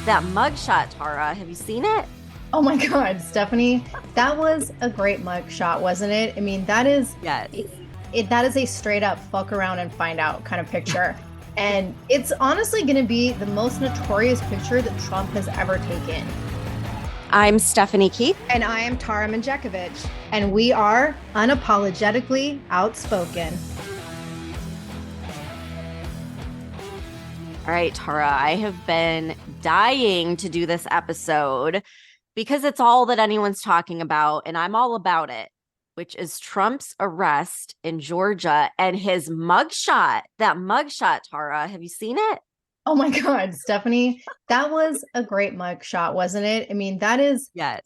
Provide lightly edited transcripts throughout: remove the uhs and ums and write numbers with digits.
That mugshot, Tara, have you seen it? Oh my God, Stephanie, that was a great mug shot, wasn't it? I mean, that is Yes. that is a straight up fuck around and find out kind of picture. And it's honestly going to be the most notorious picture that Trump has ever taken. I'm Stephanie Keith. And I am Tara Manjakovich. And we are unapologetically outspoken. All right, Tara, I have been dying to do this episode because it's all that anyone's talking about, and I'm all about it, which is Trump's arrest in Georgia and his mugshot. That mugshot, Tara, have you seen it? Oh my God, Stephanie, that was a great mug shot, wasn't it? I mean, that is Yes.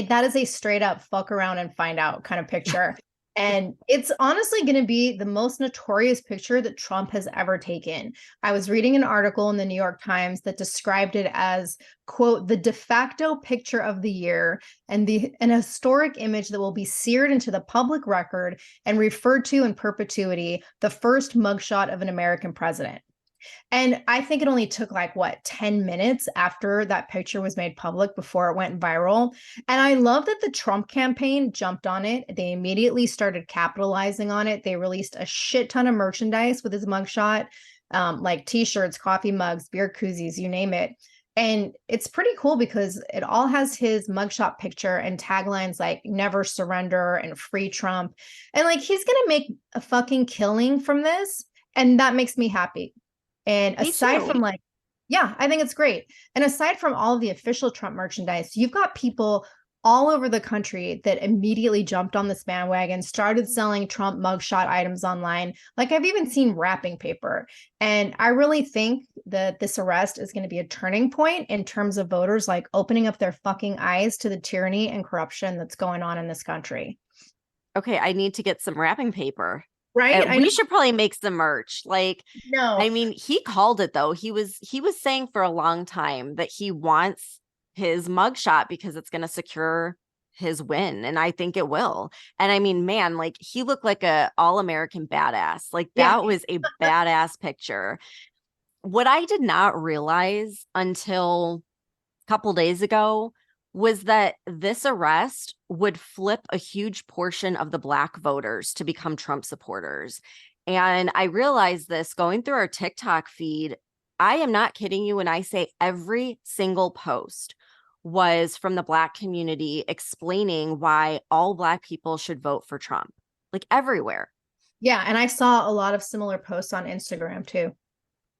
that is a straight up fuck around and find out kind of picture. And it's honestly going to be the most notorious picture that Trump has ever taken. I was reading an article in the New York Times that described it as, quote, the de facto picture of the year and an historic image that will be seared into the public record and referred to in perpetuity, the first mugshot of an American president. And I think it only took like 10 minutes after that picture was made public before it went viral. And I love that the Trump campaign jumped on it. They immediately started capitalizing on it. They released a shit ton of merchandise with his mugshot, like t-shirts, coffee mugs, beer koozies, you name it. And it's pretty cool because it all has his mugshot picture and taglines like never surrender and free Trump. And like he's going to make a fucking killing from this. And that makes me happy. And Me aside too. from yeah, I think it's great. And aside from all of the official Trump merchandise, you've got people all over the country that immediately jumped on this bandwagon, started selling Trump mugshot items online. Like I've even seen wrapping paper. And I really think that this arrest is going to be a turning point in terms of voters like opening up their fucking eyes to the tyranny and corruption that's going on in this country. Okay, I need to get some wrapping paper. Right? I know. We should probably make some merch. No. I mean, he called it though. He was saying for a long time that he wants his mugshot because it's going to secure his win, and I think it will. And I mean, man, like he looked like a all-American badass. Like Yeah. that was a badass picture. What I did not realize until a couple days ago was that this arrest would flip a huge portion of the Black voters to become Trump supporters. And I realized this going through our TikTok feed. I am not kidding you when I say every single post was from the Black community explaining why all Black people should vote for Trump, like everywhere. Yeah. And I saw a lot of similar posts on Instagram too.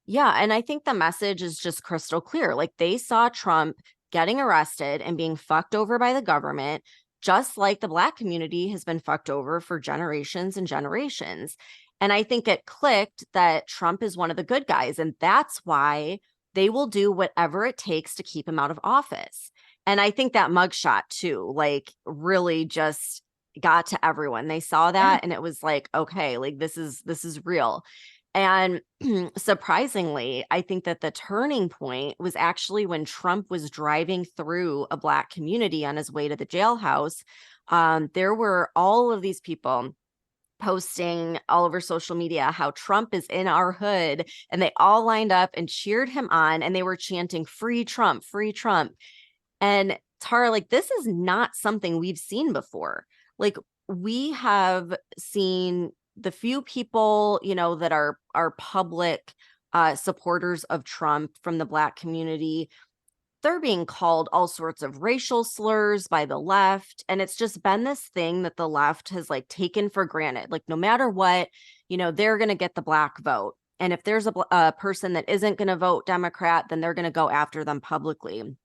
Yeah. And I think the message is just crystal clear. Like they saw Trump getting arrested and being fucked over by the government, just like the Black community has been fucked over for generations and generations. And I think it clicked that Trump is one of the good guys. And that's why they will do whatever it takes to keep him out of office. And I think that mugshot too, like really just got to everyone. They saw that and it was like, okay, like this is real. And surprisingly, I think that the turning point was actually when Trump was driving through a Black community on his way to the jailhouse. There were all of these people posting all over social media how Trump is in our hood, and they all lined up and cheered him on, and they were chanting free Trump, free Trump. And Tara, like this is not something we've seen before. Like we have seen the few people, that are public supporters of Trump from the Black community. They're being called all sorts of racial slurs by the left. And it's just been this thing that the left has like taken for granted. Like no matter what, they're going to get the Black vote. And if there's a person that isn't going to vote Democrat, then they're going to go after them publicly.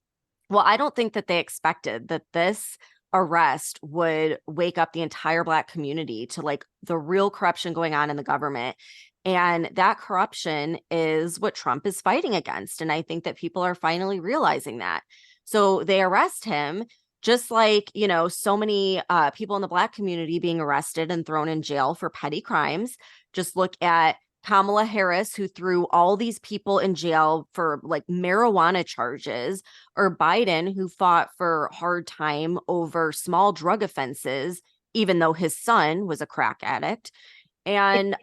Well, I don't think that they expected that this arrest would wake up the entire Black community to like the real corruption going on in the government. And that corruption is what Trump is fighting against. And I think that people are finally realizing that. So they arrest him, just like, so many people in the Black community being arrested and thrown in jail for petty crimes. Just look at Kamala Harris, who threw all these people in jail for like marijuana charges, or Biden, who fought for hard time over small drug offenses, even though his son was a crack addict. And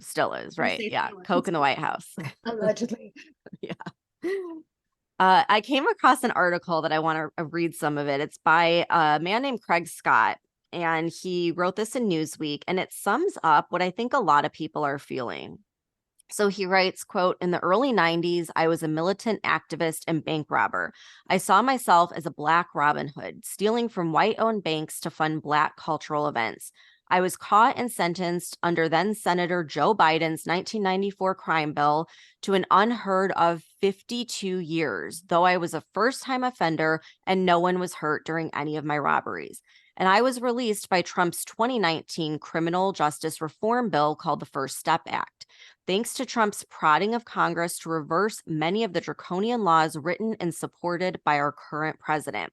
still is, right? Yeah. Coke in the White House. Allegedly. Yeah. I came across an article that I want to read some of it. It's by a man named Craig Scott, and he wrote this in Newsweek, and it sums up what I think a lot of people are feeling. So he writes, quote, "In the early 90s, I was a militant activist and bank robber. I saw myself as a Black Robin Hood, stealing from white-owned banks to fund Black cultural events. I was caught and sentenced under then Senator Joe Biden's 1994 crime bill to an unheard of 52 years, though I was a first-time offender and no one was hurt during any of my robberies. And I was released by Trump's 2019 criminal justice reform bill called the First Step Act. Thanks to Trump's prodding of Congress to reverse many of the draconian laws written and supported by our current president.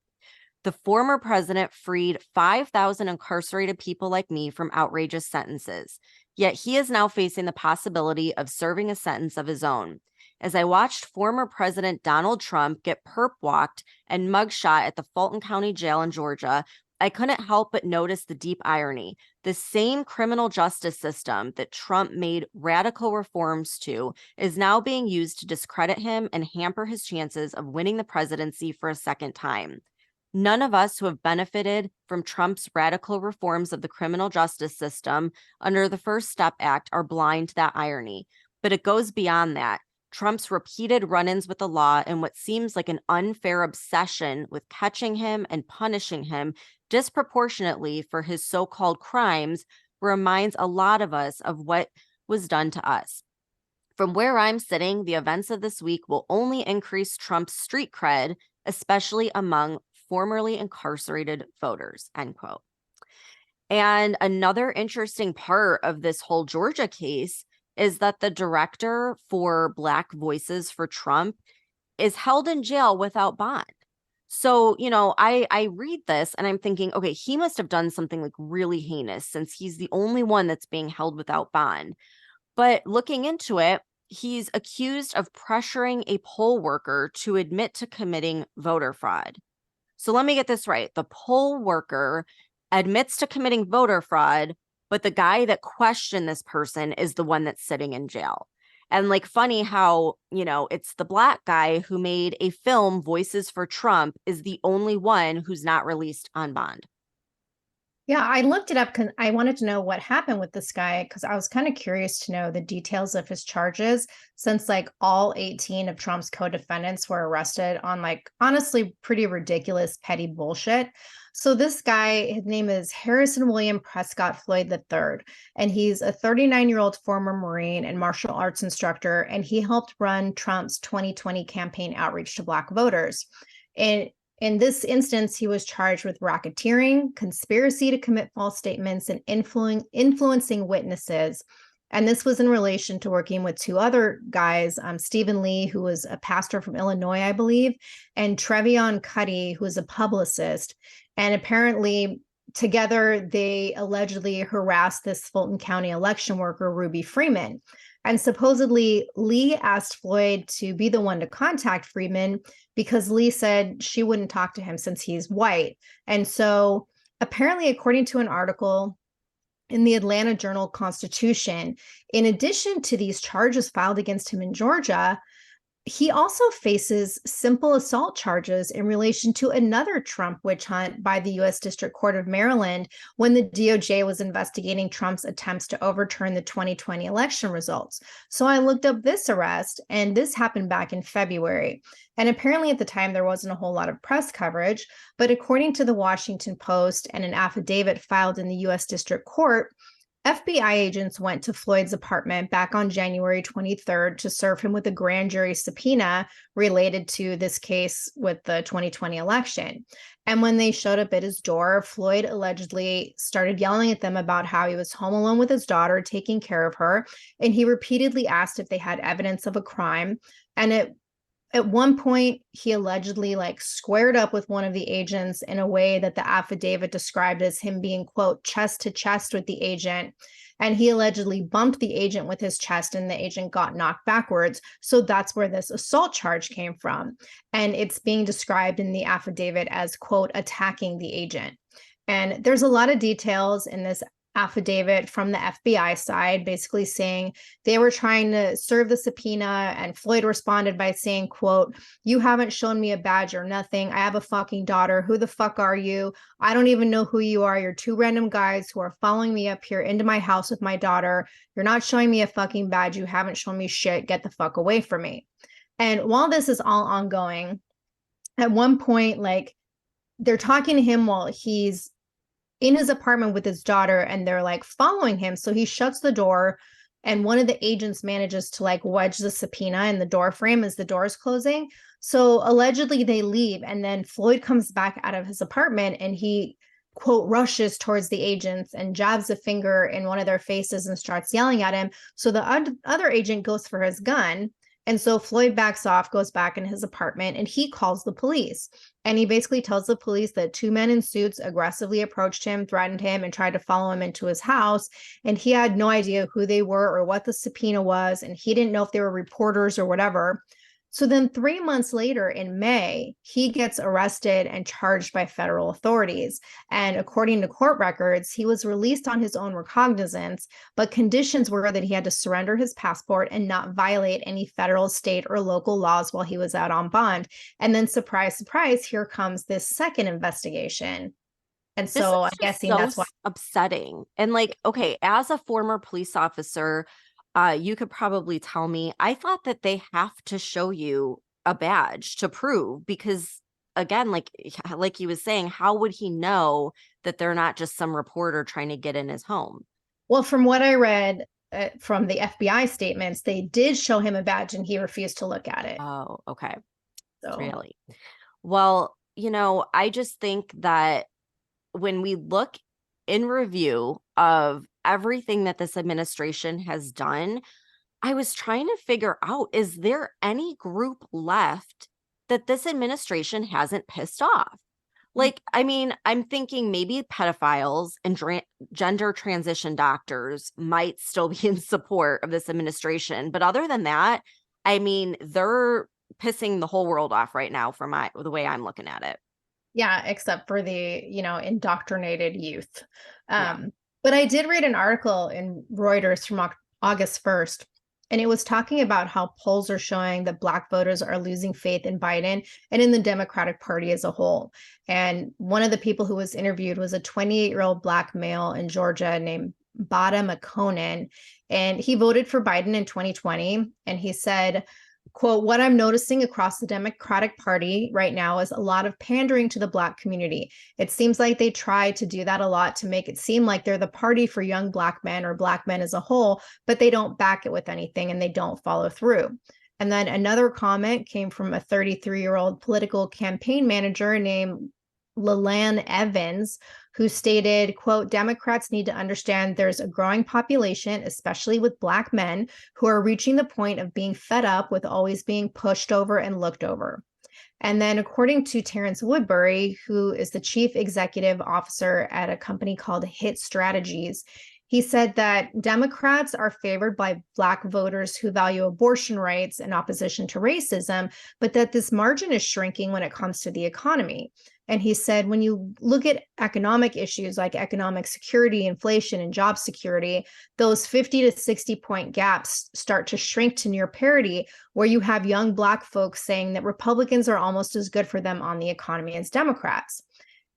The former president freed 5,000 incarcerated people like me from outrageous sentences. Yet he is now facing the possibility of serving a sentence of his own. As I watched former President Donald Trump get perp walked and mugshot at the Fulton County Jail in Georgia, I couldn't help but notice the deep irony. The same criminal justice system that Trump made radical reforms to is now being used to discredit him and hamper his chances of winning the presidency for a second time. None of us who have benefited from Trump's radical reforms of the criminal justice system under the First Step Act are blind to that irony. But it goes beyond that. Trump's repeated run-ins with the law and what seems like an unfair obsession with catching him and punishing him disproportionately for his so-called crimes reminds a lot of us of what was done to us. From where I'm sitting, the events of this week will only increase Trump's street cred, especially among formerly incarcerated voters," end quote. And another interesting part of this whole Georgia case is that the director for Black Voices for Trump is held in jail without bond. So, I read this and I'm thinking, okay, he must have done something like really heinous since he's the only one that's being held without bond. But looking into it, he's accused of pressuring a poll worker to admit to committing voter fraud. So let me get this right. The poll worker admits to committing voter fraud, but the guy that questioned this person is the one that's sitting in jail. And funny how, it's the Black guy who made a film, Voices for Trump, is the only one who's not released on bond. Yeah, I looked it up because I wanted to know what happened with this guy because I was kind of curious to know the details of his charges since all 18 of Trump's co-defendants were arrested on honestly pretty ridiculous petty bullshit. So this guy, his name is Harrison William Prescott Floyd III, and he's a 39-year-old former Marine and martial arts instructor, and he helped run Trump's 2020 campaign outreach to Black voters. And in this instance, he was charged with racketeering, conspiracy to commit false statements, and influencing witnesses. And this was in relation to working with two other guys, Stephen Lee, who was a pastor from Illinois, I believe, and Trevion Cuddy, who was a publicist. And apparently, together, they allegedly harassed this Fulton County election worker, Ruby Freeman. And supposedly, Lee asked Floyd to be the one to contact Freeman because Lee said she wouldn't talk to him since he's white. And so apparently, according to an article in the Atlanta Journal-Constitution, in addition to these charges filed against him in Georgia, he also faces simple assault charges in relation to another Trump witch hunt by the U.S. District Court of Maryland when the DOJ was investigating Trump's attempts to overturn the 2020 election results. So I looked up this arrest, and this happened back in February. And apparently at the time, there wasn't a whole lot of press coverage. But according to the Washington Post and an affidavit filed in the U.S. District Court, FBI agents went to Floyd's apartment back on January 23rd to serve him with a grand jury subpoena related to this case with the 2020 election. And when they showed up at his door, Floyd allegedly started yelling at them about how he was home alone with his daughter, taking care of her. And he repeatedly asked if they had evidence of a crime. And at one point, he allegedly squared up with one of the agents in a way that the affidavit described as him being, quote, chest to chest with the agent. And he allegedly bumped the agent with his chest and the agent got knocked backwards. So that's where this assault charge came from. And it's being described in the affidavit as, quote, attacking the agent. And there's a lot of details in this affidavit from the FBI side, basically saying they were trying to serve the subpoena, and Floyd responded by saying, quote, "You haven't shown me a badge or nothing. I have a fucking daughter. Who the fuck are you? I don't even know who you are. You're two random guys who are following me up here into my house with my daughter. You're not showing me a fucking badge. You haven't shown me shit. Get the fuck away from me." And while this is all ongoing, at one point, like, they're talking to him while he's in his apartment with his daughter, and they're like following him. So he shuts the door, and one of the agents manages to like wedge the subpoena in the door frame as the door is closing. So allegedly they leave, and then Floyd comes back out of his apartment, and he, quote, rushes towards the agents and jabs a finger in one of their faces and starts yelling at him. So the other agent goes for his gun. And so Floyd backs off, goes back in his apartment, and he calls the police. And he basically tells the police that two men in suits aggressively approached him, threatened him, and tried to follow him into his house. And he had no idea who they were or what the subpoena was. And he didn't know if they were reporters or whatever. So then 3 months later, in May, he gets arrested and charged by federal authorities. And according to court records, he was released on his own recognizance, but conditions were that he had to surrender his passport and not violate any federal, state, or local laws while he was out on bond. And then, surprise, surprise, here comes this second investigation. And so I'm guessing that's why. Upsetting. And like, okay, as a former police officer, you could probably tell me, I thought that they have to show you a badge to prove, because again, like he was saying, how would he know that they're not just some reporter trying to get in his home? Well, from what I read from the FBI statements, they did show him a badge and he refused to look at it. Oh, okay. So really? Well, I just think that when we look in review of everything that this administration has done, I was trying to figure out, is there any group left that this administration hasn't pissed off? Like, I mean, I'm thinking maybe pedophiles and gender transition doctors might still be in support of this administration. But other than that, I mean, they're pissing the whole world off right now from the way I'm looking at it. Yeah, except for the, indoctrinated youth. But I did read an article in Reuters from August 1st, and it was talking about how polls are showing that Black voters are losing faith in Biden and in the Democratic Party as a whole. And one of the people who was interviewed was a 28-year-old Black male in Georgia named Bada McConan, and he voted for Biden in 2020. And he said, quote, "What I'm noticing across the Democratic Party right now is a lot of pandering to the Black community. It seems like they try to do that a lot to make it seem like they're the party for young Black men or Black men as a whole, but they don't back it with anything and they don't follow through." And then another comment came from a 33-year-old political campaign manager named Leland Evans, who stated, quote, "Democrats need to understand there's a growing population, especially with Black men, who are reaching the point of being fed up with always being pushed over and looked over." And then according to Terrence Woodbury, who is the chief executive officer at a company called Hit Strategies, he said that Democrats are favored by Black voters who value abortion rights and opposition to racism, but that this margin is shrinking when it comes to the economy. And he said, when you look at economic issues like economic security, inflation, and job security, those 50 to 60 point gaps start to shrink to near parity, where you have young Black folks saying that Republicans are almost as good for them on the economy as Democrats.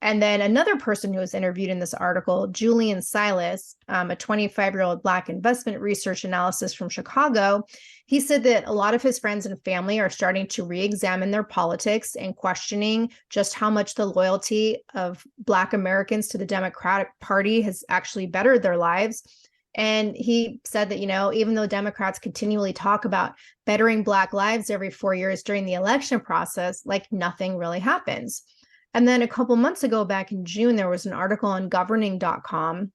And then another person who was interviewed in this article, Julian Silas, a 25-year-old Black investment research analyst from Chicago, he said that a lot of his friends and family are starting to re-examine their politics and questioning just how much the loyalty of Black Americans to the Democratic Party has actually bettered their lives. And he said that, even though Democrats continually talk about bettering Black lives every 4 years during the election process, like nothing really happens. And then a couple months ago, back in June, there was an article on governing.com,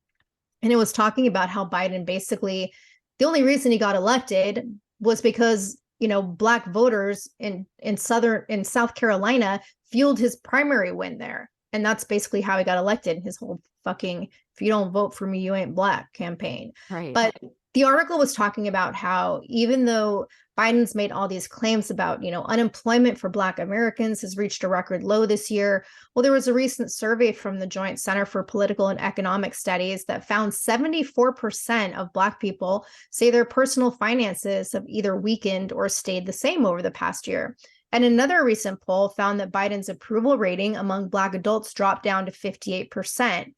and it was talking about how Biden basically, the only reason he got elected was because, Black voters in South Carolina fueled his primary win there. And that's basically how he got elected, his whole fucking, "if you don't vote for me, you ain't Black" campaign. Right. But The article was talking about how even though Biden's made all these claims about, unemployment for Black Americans has reached a record low this year. Well, there was a recent survey from the Joint Center for Political and Economic Studies that found 74% of Black people say their personal finances have either weakened or stayed the same over the past year. And another recent poll found that Biden's approval rating among Black adults dropped down to 58%.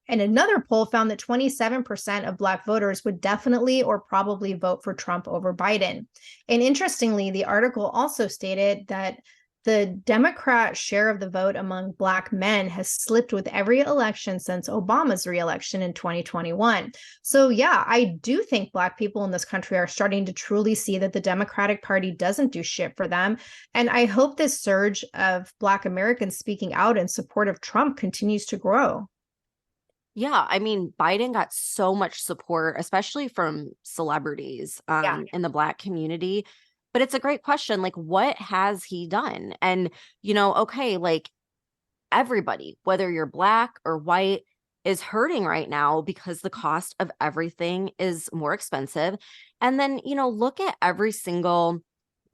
And another poll found that 27% of Black voters would definitely or probably vote for Trump over Biden. And interestingly, the article also stated that the Democrat share of the vote among Black men has slipped with every election since Obama's reelection in 2021. So yeah, I do think Black people in this country are starting to truly see that the Democratic Party doesn't do shit for them. And I hope this surge of Black Americans speaking out in support of Trump continues to grow. Yeah, I mean, Biden got so much support, especially from celebrities in the Black community. But it's a great question. Like, what has he done? And, okay, like everybody, whether you're Black or white, is hurting right now because the cost of everything is more expensive. And then, look at every single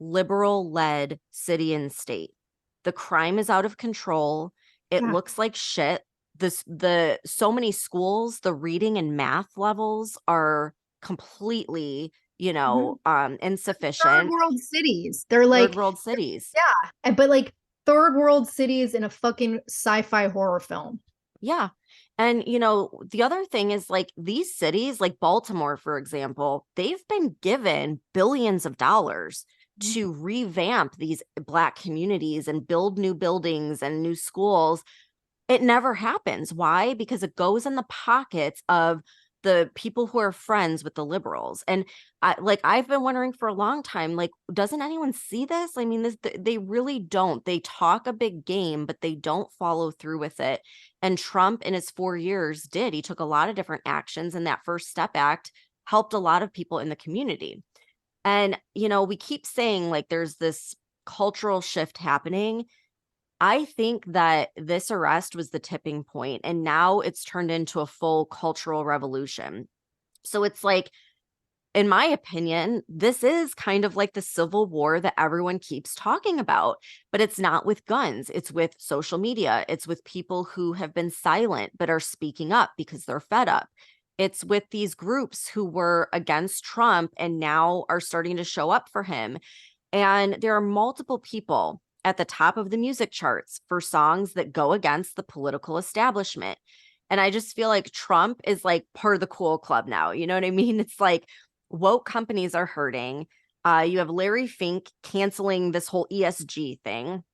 liberal-led city and state. The crime is out of control. It looks like shit. So many schools, the reading and math levels are completely, insufficient. Third world cities. They're like third world cities. Yeah. But like third world cities in a fucking sci-fi horror film. Yeah. And, the other thing is like these cities, like Baltimore, for example, they've been given billions of dollars to revamp these Black communities and build new buildings and new schools. It never happens. Why? Because it goes in the pockets of the people who are friends with the liberals. And I've been wondering for a long time, like, doesn't anyone see this? I mean, they really don't. They talk a big game, but they don't follow through with it. And Trump in his 4 years did. He took a lot of different actions, and that First Step Act helped a lot of people in the community. And, we keep saying like there's this cultural shift happening. I think that this arrest was the tipping point, and now it's turned into a full cultural revolution. So it's like, in my opinion, this is kind of like the civil war that everyone keeps talking about, but it's not with guns. It's with social media. It's with people who have been silent but are speaking up because they're fed up. It's with these groups who were against Trump and now are starting to show up for him. And there are multiple people at the top of the music charts for songs that go against the political establishment. And I just feel like Trump is like part of the cool club now. You know what I mean? It's like woke companies are hurting. You have Larry Fink canceling this whole ESG thing.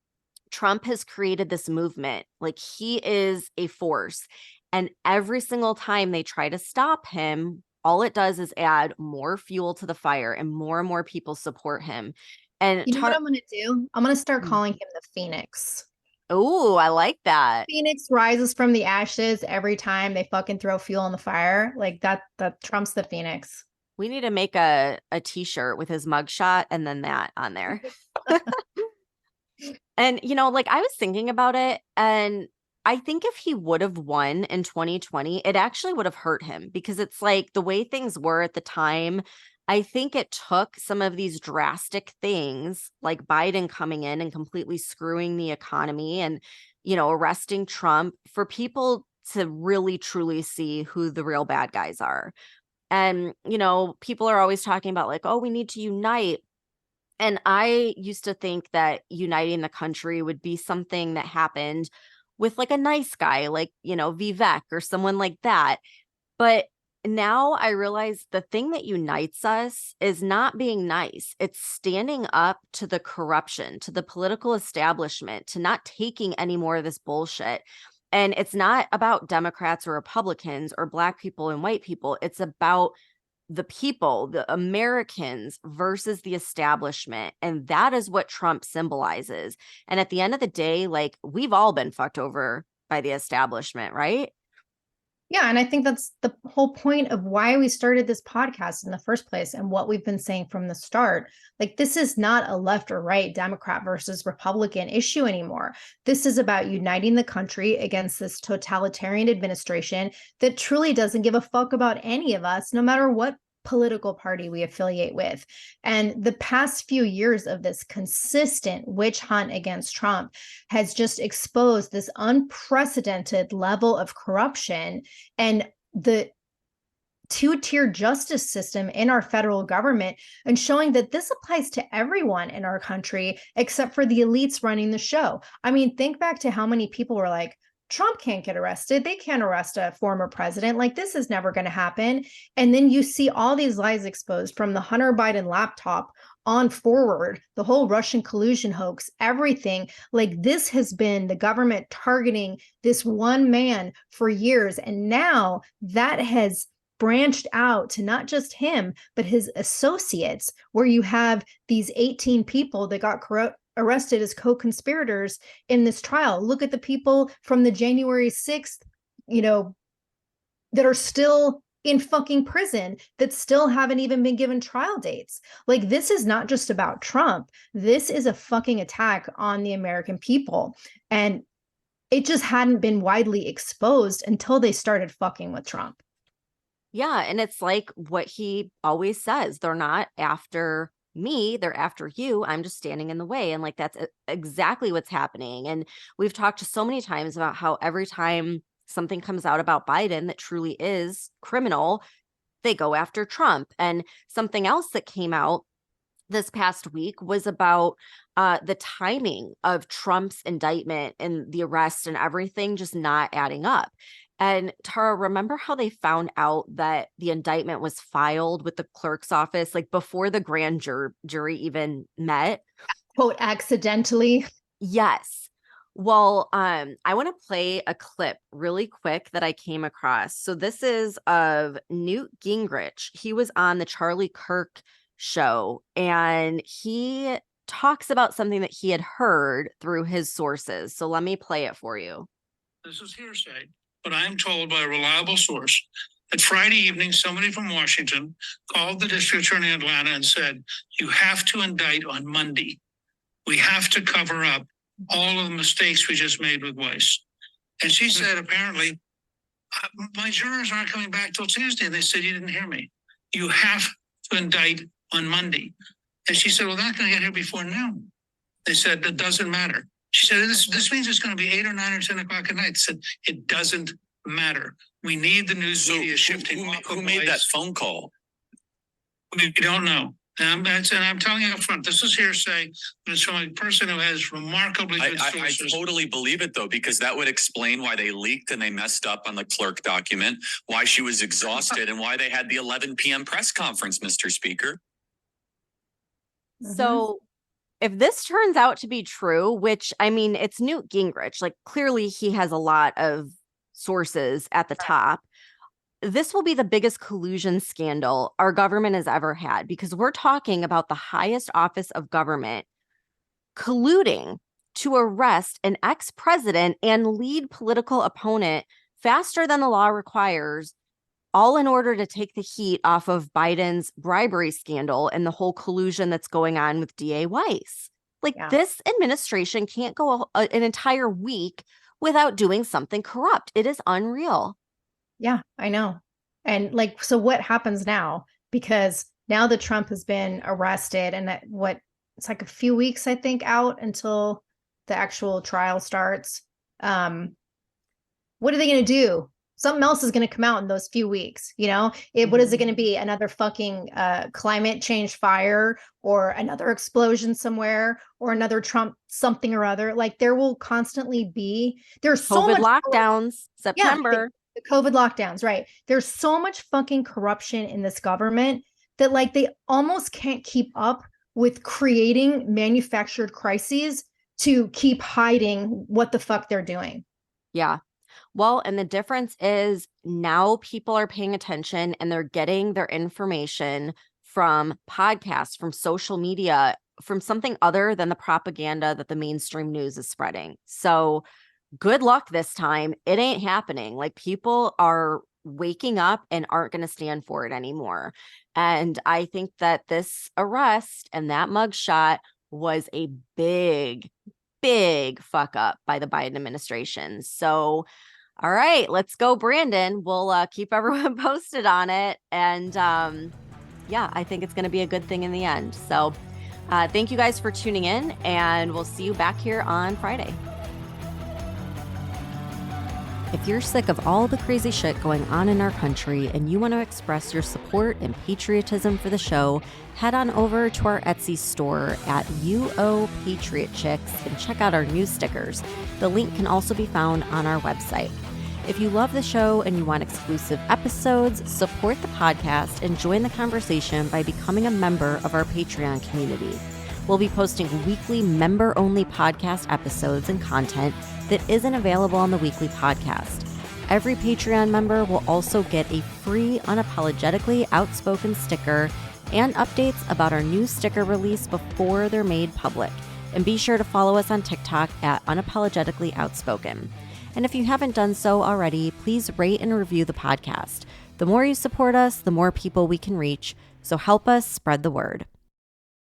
Trump has created this movement. Like he is a force. And every single time they try to stop him, all it does is add more fuel to the fire and more people support him. And you know what I'm going to do? I'm going to start calling him the Phoenix. Oh, I like that. Phoenix rises from the ashes every time they fucking throw fuel on the fire. Like that Trump's the Phoenix. We need to make a t-shirt with his mugshot and then that on there. And, like I was thinking about it, and I think if he would have won in 2020, it actually would have hurt him because it's like the way things were at the time. I think it took some of these drastic things like Biden coming in and completely screwing the economy and, arresting Trump for people to really truly see who the real bad guys are. And, people are always talking about like, oh, we need to unite. And I used to think that uniting the country would be something that happened with like a nice guy, like, Vivek or someone like that. But now I realize the thing that unites us is not being nice. It's standing up to the corruption, to the political establishment, to not taking any more of this bullshit. And it's not about Democrats or Republicans or Black people and white people. It's about the people, the Americans versus the establishment. And that is what Trump symbolizes. And at the end of the day, like we've all been fucked over by the establishment, right? Yeah, and I think that's the whole point of why we started this podcast in the first place and what we've been saying from the start. Like, this is not a left or right, Democrat versus Republican issue anymore. This is about uniting the country against this totalitarian administration that truly doesn't give a fuck about any of us, no matter what political party we affiliate with. And the past few years of this consistent witch hunt against Trump has just exposed this unprecedented level of corruption and the two-tier justice system in our federal government, and showing that this applies to everyone in our country except for the elites running the show. I mean, think back to how many people were like, Trump can't get arrested. They can't arrest a former president. Like, this is never going to happen. And then you see all these lies exposed from the Hunter Biden laptop on forward, the whole Russian collusion hoax, everything. Like, this has been the government targeting this one man for years. And now that has branched out to not just him, but his associates, where you have these 18 people that got arrested as co-conspirators in this trial. Look at the people from the January 6th, that are still in fucking prison, that still haven't even been given trial dates. Like, this is not just about Trump. This is a fucking attack on the American people. And it just hadn't been widely exposed until they started fucking with Trump. Yeah. And it's like what he always says, they're not after me, they're after you. I'm just standing in the way. And like, that's exactly what's happening. And we've talked so many times about how every time something comes out about Biden that truly is criminal, they go after Trump. And something else that came out this past week was about the timing of Trump's indictment and the arrest and everything just not adding up. And Tara, remember how they found out that the indictment was filed with the clerk's office, like before the grand jury even met? Quote, accidentally. Yes. Well, I want to play a clip really quick that I came across. So this is of Newt Gingrich. He was on the Charlie Kirk show, and he talks about something that he had heard through his sources. So let me play it for you. This is hearsay, but I'm told by a reliable source that Friday evening, somebody from Washington called the district attorney in Atlanta and said, you have to indict on Monday. We have to cover up all of the mistakes we just made with Weiss. And she said, apparently, my jurors aren't coming back till Tuesday. And they said, you didn't hear me. You have to indict on Monday. And she said, well, they're not going to get here before noon. They said, it doesn't matter. She said, this means it's going to be 8 or 9 or 10 o'clock at night. I said, it doesn't matter. We need the news media shifting. Who made that phone call? We don't know. And I'm telling you up front, this is hearsay, but it's from a person who has remarkably good sources. I totally believe it, though, because that would explain why they leaked and they messed up on the clerk document, why she was exhausted, and why they had the 11 p.m. press conference, Mr. Speaker. So if this turns out to be true, which, I mean, it's Newt Gingrich, like clearly he has a lot of sources at the top. This will be the biggest collusion scandal our government has ever had, because we're talking about the highest office of government colluding to arrest an ex-president and lead political opponent faster than the law requires, all in order to take the heat off of Biden's bribery scandal and the whole collusion that's going on with DA Weiss. Like, this administration can't go an entire week without doing something corrupt. It is unreal. Yeah, I know. And like, so what happens now? Because now that Trump has been arrested and that it's like a few weeks, I think, out until the actual trial starts. What are they going to do? Something else is going to come out in those few weeks. What is it going to be? Another fucking climate change fire, or another explosion somewhere, or another Trump something or other. Like, there will constantly be, there's so COVID much lockdowns, September. The COVID lockdowns, right? There's so much fucking corruption in this government that like they almost can't keep up with creating manufactured crises to keep hiding what the fuck they're doing. Yeah. Well, and the difference is now people are paying attention and they're getting their information from podcasts, from social media, from something other than the propaganda that the mainstream news is spreading. So good luck this time. It ain't happening. Like, people are waking up and aren't going to stand for it anymore. And I think that this arrest and that mugshot was a big, big fuck up by the Biden administration. So, all right, let's go, Brandon. We'll keep everyone posted on it. And yeah, I think it's going to be a good thing in the end. So thank you guys for tuning in, and we'll see you back here on Friday. If you're sick of all the crazy shit going on in our country and you want to express your support and patriotism for the show, head on over to our Etsy store at UO Patriot Chicks and check out our new stickers. The link can also be found on our website. If you love the show and you want exclusive episodes, support the podcast and join the conversation by becoming a member of our Patreon community. We'll be posting weekly member-only podcast episodes and content that isn't available on the weekly podcast. Every Patreon member will also get a free Unapologetically Outspoken sticker and updates about our new sticker release before they're made public. And be sure to follow us on TikTok at Unapologetically Outspoken. And if you haven't done so already, please rate and review the podcast. The more you support us, the more people we can reach. So help us spread the word.